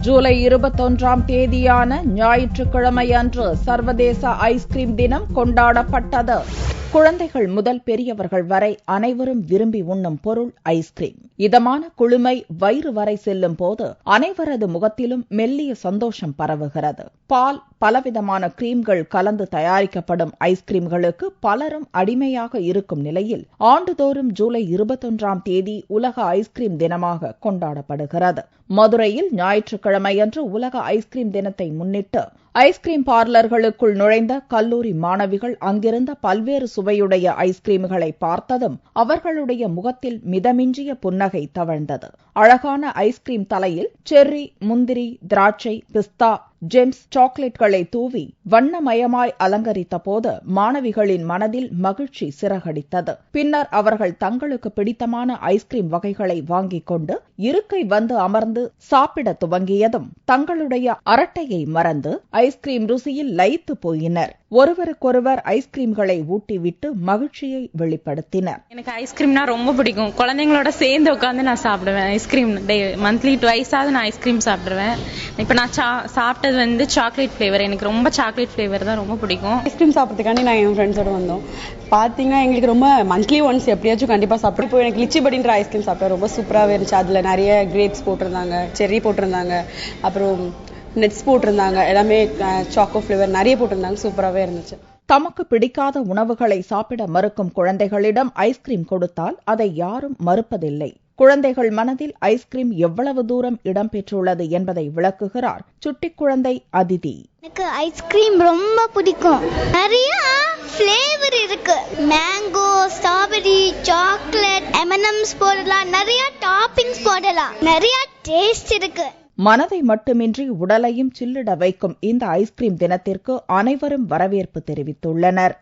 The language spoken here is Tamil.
ஜூலை 21ஆம் தேதியான ஞாயிற்றுக்கிழமையன்று சர்வதேச ஐஸ்கிரீம் தினம் கொண்டாடப்பட்டது. குழந்தைகள் முதல் பெரியவர்கள் வரை அனைவரும் விரும்பி உண்ணும் பொருள் ஐஸ்கிரீம். இதமான குளுமை வயிறு வரை செல்லும் போது அனைவரது முகத்திலும் மெல்லிய சந்தோஷம் பரவுகிறது. பால், பலவிதமான கிரீம்கள் கலந்து தயாரிக்கப்படும் ஐஸ்கிரீம்களுக்கு பலரும் அடிமையாக இருக்கும் நிலையில் ஆண்டுதோறும் ஜூலை 21ஆம் தேதி உலக ஐஸ்கிரீம் தினமாக கொண்டாடப்படுகிறது. மதுரையில் ஞாயிற்றுக்கிழமையன்று உலக ஐஸ்கிரீம் தினத்தை முன்னிட்டு ஐஸ்கிரீம் பார்லர்களுக்குள் நுழைந்த கல்லூரி மாணவிகள் அங்கிருந்த பல்வேறு சுவையுடைய ஐஸ்கிரீம்களை பார்த்ததும் அவர்களுடைய முகத்தில் மிதமிஞ்சிய புன்னகை தவழ்ந்தது. அழகான ஐஸ்கிரீம் தலையில் செர்ரி, முந்திரி, திராட்சை, பிஸ்தா, ஜெம்ஸ், சாக்லேட்களை தூவி வண்ணமயமாய் அலங்கரித்த போது மாணவிகளின் மனதில் மகிழ்ச்சி சிறகடித்தது. பின்னர் அவர்கள் தங்களுக்கு பிடித்தமான ஐஸ்கிரீம் வகைகளை வாங்கிக் கொண்டு இருக்கை வந்து அமர்ந்து சாப்பிட துவங்கியதும் தங்களுடைய அரட்டையை மறந்து ஐஸ்கிரீம் ருசியில் லயித்து போயினர். ஒருவருக்கொருவர் ஐஸ்கிரீம்களை ஊட்டிவிட்டு மகிழ்ச்சியை வெளிப்படுத்தினர். எனக்கு ஐஸ்கிரீம்னா ரொம்ப பிடிக்கும். குழந்தைங்களோட சேர்ந்து உட்காந்து நான் சாப்பிடுவேன். ஐஸ்கிரீம் மந்த்லி ட்வைஸாவது நான் ஐஸ்கிரீம் சாப்பிடுவேன். இப்ப நான் சாப்பிட்டது வந்து சாக்லேட் ஃபிளேவர். எனக்கு ரொம்ப சாக்லேட் ஃபிளேவர் தான் ரொம்ப பிடிக்கும். ஐஸ்கிரீம் சாப்பிட்றதுக்காண்டி நான் என் ஃப்ரெண்ட்ஸோட வந்தோம். பாத்தீங்கன்னா எங்களுக்கு ரொம்ப மந்த்லி ஒன்ஸ் எப்படியாச்சும் கண்டிப்பா சாப்பிடும். இப்போ எனக்கு லிச்சி படின்ற ஐஸ்கிரீம் சாப்பிட்டா ரொம்ப சூப்பராகவே இருந்துச்சு. அதுல நிறைய கிரேப்ஸ் போட்டிருந்தாங்க, செர்ரி போட்டிருந்தாங்க, அப்புறம் நட்ஸ் போட்டிருந்தாங்க, எல்லாமே சாக்கோ ஃபிளேவர் நிறைய போட்டிருந்தாங்க. சூப்பராகவே இருந்துச்சு. தமக்கு பிடிக்காத உணவுகளை சாப்பிட மறுக்கும் குழந்தைகளிடம் ஐஸ்கிரீம் கொடுத்தால் அதை யாரும் மறுப்பதில்லை. குழந்தைகள் மனதில் ஐஸ்கிரீம் எவ்வளவு தூரம் இடம்பெற்றுள்ளது என்பதை விளக்குகிறார் சுட்டிக் குழந்தை அதிதி. எனக்கு ஐஸ்கிரீம் ரொம்ப பிடிக்கும். நிறைய ஃபிளேவர் இருக்கு. மேங்கோ, ஸ்ட்ராபெரி, சாக்லேட், M&M's போடலாம், நிறைய டாப்பிங்ஸ் போடலாம், நிறைய டேஸ்ட் இருக்கு. மனதை மட்டுமின்றி உடலையும் சில்லிட வைக்கும் இந்த ஐஸ்கிரீம் தினத்திற்கு அனைவரும் வரவேற்பு தெரிவித்துள்ளனர்.